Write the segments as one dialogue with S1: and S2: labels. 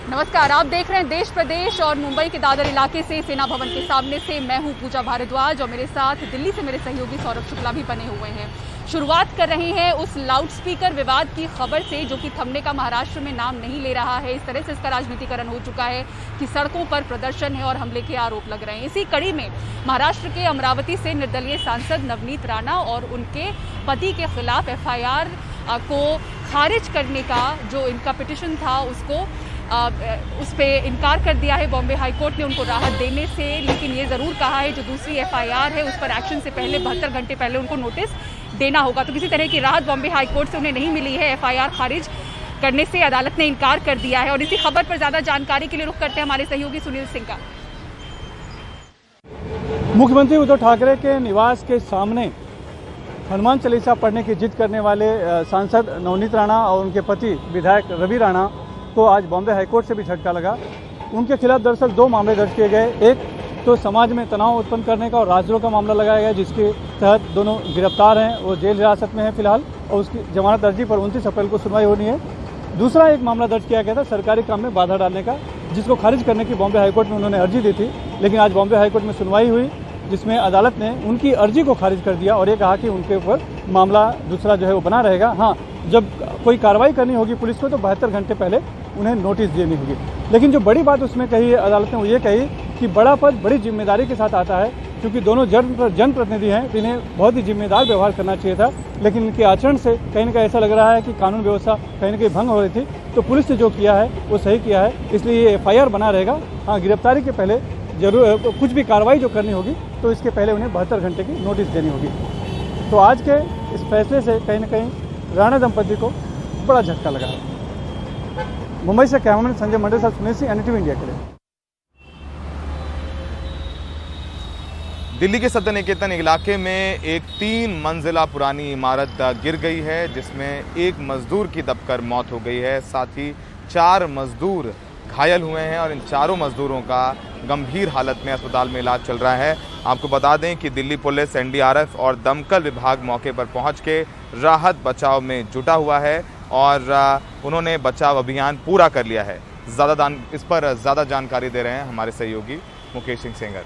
S1: नमस्कार, आप देख रहे हैं देश प्रदेश और मुंबई के दादर इलाके से सेना भवन के सामने से मैं हूं पूजा भारद्वाज और मेरे साथ दिल्ली से मेरे सहयोगी सौरभ शुक्ला भी बने हुए हैं। शुरुआत कर रहे हैं उस लाउडस्पीकर विवाद की खबर से जो कि थमने का महाराष्ट्र में नाम नहीं ले रहा है। इस तरह से इसका राजनीतिकरण हो चुका है कि सड़कों पर प्रदर्शन है और हमले के आरोप लग रहे हैं। इसी कड़ी में महाराष्ट्र के अमरावती से निर्दलीय सांसद नवनीत राणा और उनके पति के खिलाफ FIR को खारिज करने का जो इनका पिटिशन था उसको उस पर इनकार कर दिया है बॉम्बे हाईकोर्ट ने उनको राहत देने से। लेकिन ये ज़रूर कहा है जो दूसरी FIR है उस पर एक्शन से पहले 72 घंटे पहले उनको नोटिस देना होगा। तो किसी तरह की राहत बॉम्बे हाईकोर्ट से उन्हें नहीं मिली है। FIR खारिज करने से अदालत ने इनकार कर दिया है। और इसी खबर पर ज़्यादा जानकारी के लिए रुख करते हैं हमारे सहयोगी सुनील सिंह का।
S2: मुख्यमंत्री उद्धव ठाकरे के निवास के सामने हनुमान चालीसा पढ़ने की जिद करने वाले सांसद नवनीत राणा और उनके पति विधायक रवि राणा को आज बॉम्बे हाईकोर्ट से भी झटका लगा। उनके खिलाफ दरअसल 2 मामले दर्ज किए गए। एक तो समाज में तनाव उत्पन्न करने का और राजद्रोह का मामला लगाया गया जिसके तहत दोनों गिरफ्तार हैं, वो जेल हिरासत में है फिलहाल और उसकी जमानत अर्जी पर 29 अप्रैल को सुनवाई होनी है। दूसरा एक मामला दर्ज किया गया था सरकारी काम में बाधा डालने का, जिसको खारिज करने की बॉम्बे हाईकोर्ट में उन्होंने अर्जी दी थी। लेकिन आज बॉम्बे हाईकोर्ट में सुनवाई हुई जिसमें अदालत ने उनकी अर्जी को खारिज कर दिया और ये कहा कि उनके ऊपर मामला दूसरा जो है वो बना रहेगा। हाँ, जब कोई कार्रवाई करनी होगी पुलिस को तो 72 घंटे पहले उन्हें नोटिस देनी होगी। लेकिन जो बड़ी बात उसमें कही अदालत ने वो ये कही कि बड़ा पद बड़ी जिम्मेदारी के साथ आता है। क्योंकि दोनों जनप्रतिनिधि हैं, इन्हें बहुत ही जिम्मेदार व्यवहार करना चाहिए था। लेकिन इनके आचरण से कहीं ना कहीं ऐसा लग रहा है कि कानून व्यवस्था कहीं ना कहीं भंग हो रही थी। तो पुलिस ने जो किया है वो सही किया है, इसलिए ये FIR बना रहेगा। हाँ, गिरफ्तारी के पहले जरूर कुछ भी कार्रवाई जो करनी होगी तो इसके पहले उन्हें 72 घंटे की नोटिस देनी होगी। तो आज के इस फैसले से कहीं ना कहीं राणा दंपति को बड़ा झटका लगा है। मुंबई से कैमरामैन संजय मंडल साथ सुनील सिंह, NDTV इंडिया के लिए।
S3: दिल्ली के सदर निकेतन इलाके में एक 3 मंजिला पुरानी इमारत गिर गई है जिसमें एक मजदूर की दबकर मौत हो गई है। साथ ही 4 मजदूर घायल हुए हैं और इन चारों मजदूरों का गंभीर हालत में अस्पताल में इलाज चल रहा है। आपको बता दें कि दिल्ली पुलिस, NDRF और दमकल विभाग मौके पर पहुंच के राहत बचाव में जुटा हुआ है और उन्होंने बचाव अभियान पूरा कर लिया है। इस पर ज़्यादा जानकारी दे रहे हैं हमारे सहयोगी मुकेश सिंह सेंगर।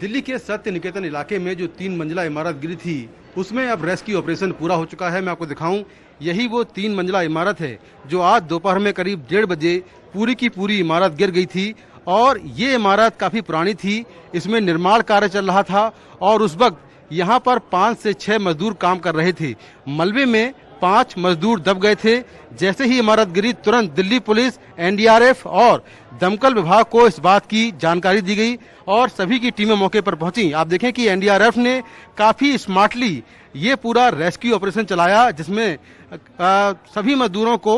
S4: दिल्ली के सत्य निकेतन इलाके में जो 3 मंजिला इमारत गिरी थी उसमें अब रेस्क्यू ऑपरेशन पूरा हो चुका है। मैं आपको दिखाऊं, यही वो 3 मंजिला इमारत है जो आज दोपहर में करीब 1:30 बजे पूरी की पूरी इमारत गिर गई थी। और ये इमारत काफी पुरानी थी, इसमें निर्माण कार्य चल रहा था और उस वक्त यहाँ पर 5 से 6 मजदूर काम कर रहे थे। मलबे में 5 मजदूर दब गए थे। जैसे ही इमारत गिरी तुरंत दिल्ली पुलिस, NDRF और दमकल विभाग को इस बात की जानकारी दी गई और सभी की टीमें मौके पर पहुंची। आप देखें कि NDRF ने काफी स्मार्टली ये पूरा रेस्क्यू ऑपरेशन चलाया जिसमें सभी मजदूरों को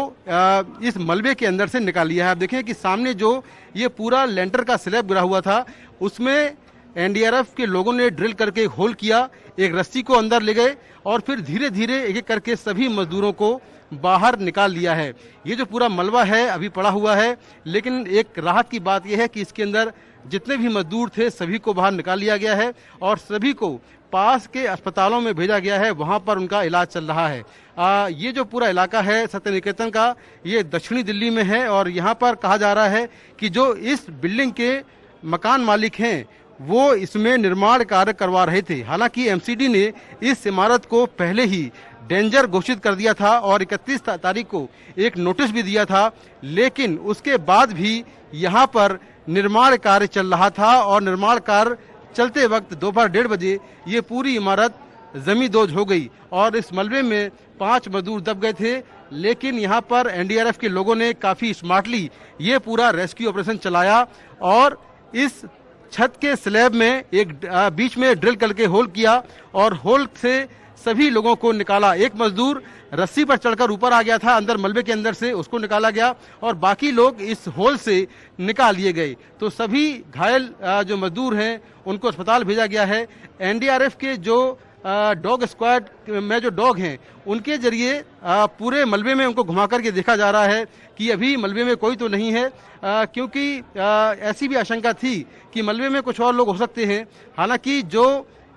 S4: इस मलबे के अंदर से निकाल लिया है। आप देखें कि सामने जो ये पूरा लेंटर का स्लैब गिरा हुआ था उसमें NDRF के लोगों ने ड्रिल करके एक होल किया, एक रस्सी को अंदर ले गए और फिर धीरे धीरे एक एक करके सभी मजदूरों को बाहर निकाल लिया है। ये जो पूरा मलबा है अभी पड़ा हुआ है, लेकिन एक राहत की बात यह है कि इसके अंदर जितने भी मजदूर थे सभी को बाहर निकाल लिया गया है और सभी को पास के अस्पतालों में भेजा गया है, वहां पर उनका इलाज चल रहा है। ये जो पूरा इलाका है सत्य निकेतन का, ये दक्षिणी दिल्ली में है और यहाँ पर कहा जा रहा है कि जो इस बिल्डिंग के मकान मालिक हैं वो इसमें निर्माण कार्य करवा रहे थे। हालांकि MCD ने इस इमारत को पहले ही डेंजर घोषित कर दिया था और 31 तारीख को एक नोटिस भी दिया था, लेकिन उसके बाद भी यहाँ पर निर्माण कार्य चल रहा था और निर्माण कार्य चलते वक्त दोपहर 1:30 बजे ये पूरी इमारत जमींदोज हो गई और इस मलबे में 5 मजदूर दब गए थे। लेकिन यहाँ पर NDRF के लोगों ने काफी स्मार्टली ये पूरा रेस्क्यू ऑपरेशन चलाया और इस छत के स्लैब में एक बीच में ड्रिल करके होल किया और होल से सभी लोगों को निकाला। एक मजदूर रस्सी पर चढ़कर ऊपर आ गया था अंदर मलबे के अंदर से, उसको निकाला गया और बाकी लोग इस होल से निकाल लिए गए। तो सभी घायल जो मजदूर हैं उनको अस्पताल भेजा गया है। NDRF के जो डॉग स्क्वाड में जो डॉग हैं उनके जरिए पूरे मलबे में उनको घुमा करके देखा जा रहा है कि अभी मलबे में कोई तो नहीं है, क्योंकि ऐसी भी आशंका थी कि मलबे में कुछ और लोग हो सकते हैं। हालांकि जो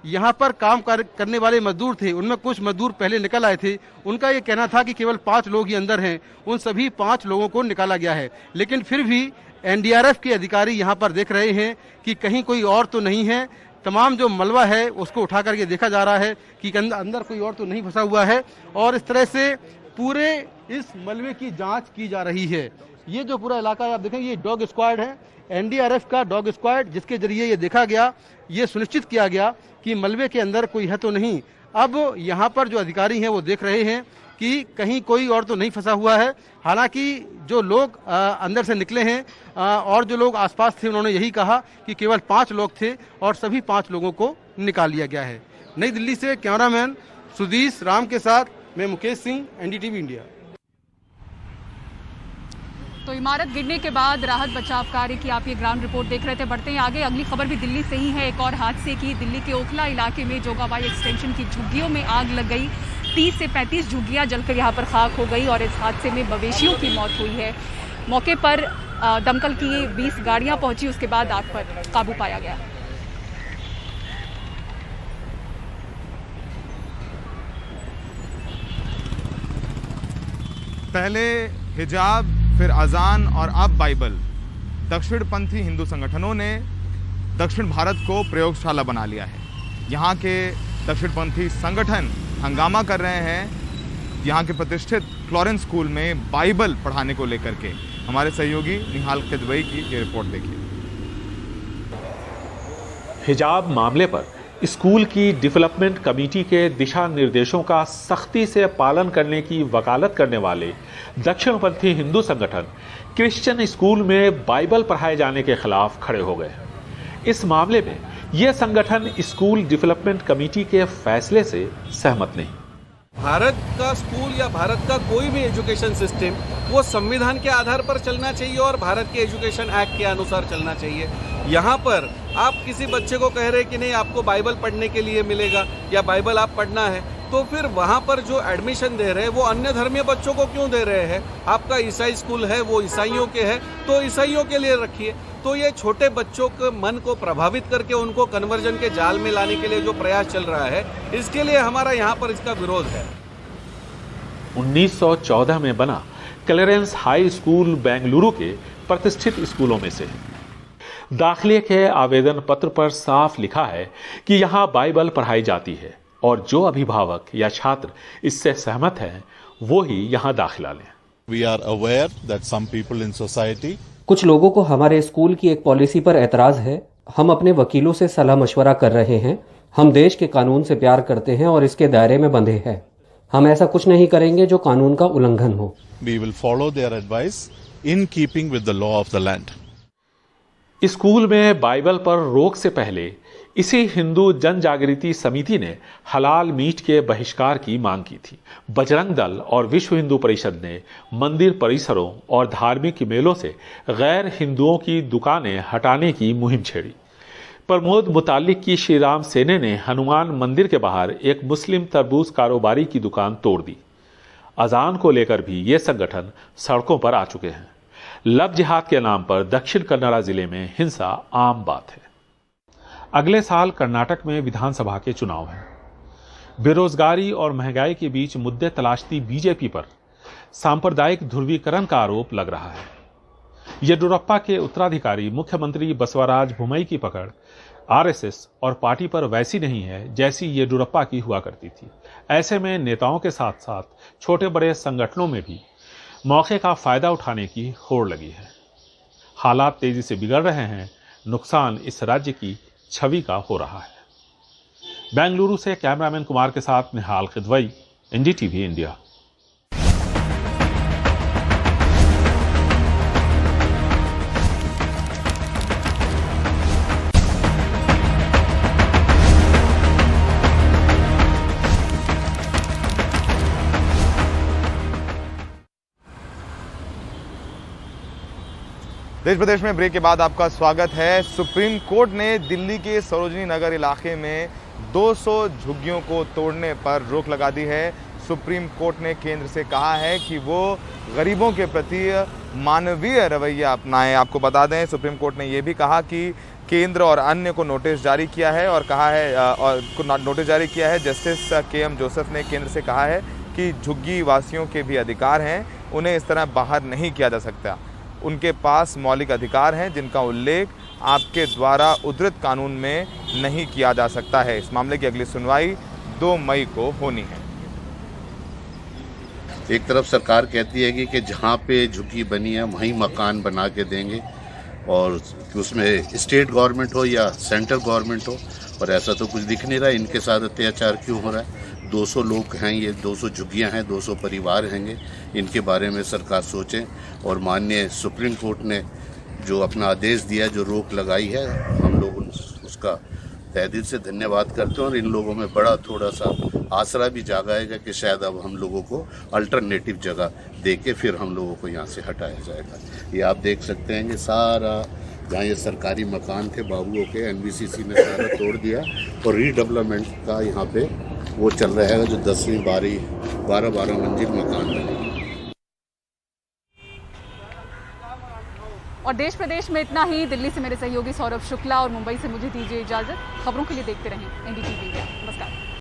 S4: यहाँ पर काम करने वाले मजदूर थे, उनमें कुछ मजदूर पहले निकल आए थे। उनका ये कहना था कि केवल 5 लोग ही अंदर हैं। उन सभी 5 लोगों को निकाला गया है, लेकिन फिर भी एनडीआरएफ के अधिकारी यहाँ पर देख रहे हैं कि कहीं कोई और तो नहीं है। तमाम जो मलबा है उसको उठा करके देखा जा रहा है कि अंदर कोई और तो नहीं फंसा हुआ है, और इस तरह से पूरे इस मलबे की जांच की जा रही है। ये जो पूरा इलाका है आप देखें, ये डॉग स्क्वाड है, एनडीआरएफ का डॉग स्क्वाड, जिसके जरिए ये देखा गया, ये सुनिश्चित किया गया कि मलबे के अंदर कोई है तो नहीं। अब यहाँ पर जो अधिकारी हैं वो देख रहे हैं कि कहीं कोई और तो नहीं फंसा हुआ है। हालांकि जो लोग अंदर से निकले हैं और जो लोग आसपास थे, उन्होंने यही कहा कि केवल 5 लोग थे और सभी 5 लोगों को निकाल लिया गया है। नई दिल्ली से कैमरामैन सुधीश राम के साथ मैं मुकेश सिंह, एनडीटीवी इंडिया।
S1: तो इमारत गिरने के बाद राहत बचाव कार्य की आप ये ग्राउंड रिपोर्ट देख रहे थे। बढ़ते हैं आगे, अगली खबर भी दिल्ली से ही है। एक और हादसे की। दिल्ली के ओखला इलाके में जोगाबाई एक्सटेंशन की झुग्गियों में आग लग गई। 30 से 35 झुग्गियां जलकर यहाँ पर खाक हो गई और इस हादसे में मवेशियों की मौत हुई है। मौके पर दमकल की 20 गाड़ियां पहुंची, उसके बाद आग पर काबू पाया गया।
S3: पहले हिजाब, फिर अजान और अब बाइबल। दक्षिणपंथी हिंदू संगठनों ने दक्षिण भारत को प्रयोगशाला बना लिया है। यहाँ के दक्षिणपंथी संगठन हंगामा कर रहे हैं यहाँ के प्रतिष्ठित फ्लोरेंस स्कूल में बाइबल पढ़ाने को लेकर के। हमारे सहयोगी निहाल किदवई की ये रिपोर्ट देखिए।
S5: हिजाब मामले पर स्कूल की डेवलपमेंट कमेटी के दिशा निर्देशों का सख्ती से पालन करने की वकालत करने वाले दक्षिणपंथी हिंदू संगठन क्रिश्चियन स्कूल में बाइबल पढ़ाए जाने के खिलाफ खड़े हो गए। इस मामले में यह संगठन स्कूल डेवलपमेंट कमेटी के फैसले से सहमत नहीं।
S6: भारत का स्कूल या भारत का कोई भी एजुकेशन सिस्टम वो संविधान के आधार पर चलना चाहिए और भारत के एजुकेशन एक्ट के अनुसार चलना चाहिए। यहाँ पर आप किसी बच्चे को कह रहे हैं कि नहीं आपको बाइबल पढ़ने के लिए मिलेगा या बाइबल आप पढ़ना है, तो फिर वहाँ पर जो एडमिशन दे रहे हैं वो अन्य धर्मीय बच्चों को क्यों दे रहे हैं? आपका ईसाई स्कूल है, वो ईसाइयों के है, तो ईसाइयों के लिए रखिए। तो ये छोटे बच्चों के मन को प्रभावित करके उनको कन्वर्जन के जाल में लाने के लिए जो प्रयास चल रहा है, इसके लिए हमारा यहाँ पर इसका विरोध है।
S5: 1914 में बना क्लेरेंस हाई स्कूल बेंगलुरु के प्रतिष्ठित स्कूलों में से है। दाखिले के आवेदन पत्र पर साफ लिखा है कि यहाँ बाइबल पढ़ाई जाती है और जो अभिभावक या छात्र इससे सहमत हैं वो ही यहाँ दाखिला लें।
S7: We are aware that some people in society
S8: कुछ लोगों को हमारे स्कूल की एक पॉलिसी पर एतराज है। हम अपने वकीलों से सलाह मशवरा कर रहे हैं। हम देश के कानून से प्यार करते हैं और इसके दायरे में बंधे हैं। हम ऐसा कुछ नहीं करेंगे जो कानून का उल्लंघन हो।
S7: we will follow their advice in keeping with the law of the land.
S5: School में बाइबल पर रोक से पहले इसी हिंदू जन जागृति समिति ने हलाल मीट के बहिष्कार की मांग की थी। बजरंग दल और विश्व हिंदू परिषद ने मंदिर परिसरों और धार्मिक मेलों से गैर हिंदुओं की दुकानें हटाने की मुहिम छेड़ी। प्रमोद मुतालिक की श्री राम सेने ने हनुमान मंदिर के बाहर एक मुस्लिम तरबूज कारोबारी की दुकान तोड़ दी। अजान को लेकर भी ये संगठन सड़कों पर आ चुके हैं। लव जिहाद के नाम पर दक्षिण कन्नड़ा जिले में हिंसा आम बात है। अगले साल कर्नाटक में विधानसभा के चुनाव हैं। बेरोजगारी और महंगाई के बीच मुद्दे तलाशती बीजेपी पर सांप्रदायिक ध्रुवीकरण का आरोप लग रहा है। येडियुरप्पा के उत्तराधिकारी मुख्यमंत्री बसवराज बोम्मई की पकड़ आरएसएस और पार्टी पर वैसी नहीं है जैसी येडियुरप्पा की हुआ करती थी। ऐसे में नेताओं के साथ साथ छोटे बड़े संगठनों में भी मौके का फायदा उठाने की होड़ लगी है। हालात तेजी से बिगड़ रहे हैं। नुकसान इस राज्य की छवि का हो रहा है। बेंगलुरु से कैमरामैन कुमार के साथ निहाल किदवई, एनडीटीवी इंडिया।
S3: देश प्रदेश में ब्रेक के बाद आपका स्वागत है। सुप्रीम कोर्ट ने दिल्ली के सरोजनी नगर इलाके में 200 झुग्गियों को तोड़ने पर रोक लगा दी है। सुप्रीम कोर्ट ने केंद्र से कहा है कि वो गरीबों के प्रति मानवीय रवैया अपनाएं। आपको बता दें, सुप्रीम कोर्ट ने यह भी कहा कि केंद्र और अन्य को नोटिस जारी किया है और कहा है नोटिस जारी किया है। Justice KM. जोसेफ ने केंद्र से कहा है कि झुग्गी वासियों के भी अधिकार हैं, उन्हें इस तरह बाहर नहीं किया जा सकता। उनके पास मौलिक अधिकार हैं जिनका उल्लेख आपके द्वारा उद्धृत कानून में नहीं किया जा सकता है। इस मामले की अगली सुनवाई 2 मई को होनी है।
S9: एक तरफ सरकार कहती है कि जहाँ पे झुग्गी बनी है वहीं मकान बना के देंगे और उसमें स्टेट गवर्नमेंट हो या सेंट्रल गवर्नमेंट हो, और ऐसा तो कुछ दिख नहीं रहा। इनके साथ अत्याचार क्यों हो रहा है? 200 लोग हैं, ये 200 झुग्गियाँ हैं, 200 परिवार हैंगे। इनके बारे में सरकार सोचें। और माननीय सुप्रीम कोर्ट ने जो अपना आदेश दिया, जो रोक लगाई है, हम लोग उसका तहे दिल से धन्यवाद करते हैं। और इन लोगों में बड़ा थोड़ा सा आसरा भी जागाएगा कि शायद अब हम लोगों को अल्टरनेटिव जगह दे के फिर हम लोगों को यहाँ से हटाया जाएगा। ये आप देख सकते हैं कि सारा जहाँ ये सरकारी मकान थे बाबुओं के, एनबीसीसी ने सारा तोड़ दिया और रीडेवलपमेंट का यहाँ पे वो चल रहा है, जो 10वीं 12 मंजिल मकान बनेंगे।
S1: और देश प्रदेश में इतना ही। दिल्ली से मेरे सहयोगी सौरभ शुक्ला और मुंबई से मुझे दीजिए इजाजत। खबरों के लिए देखते रहें एनडीटीवी इंडिया। नमस्कार।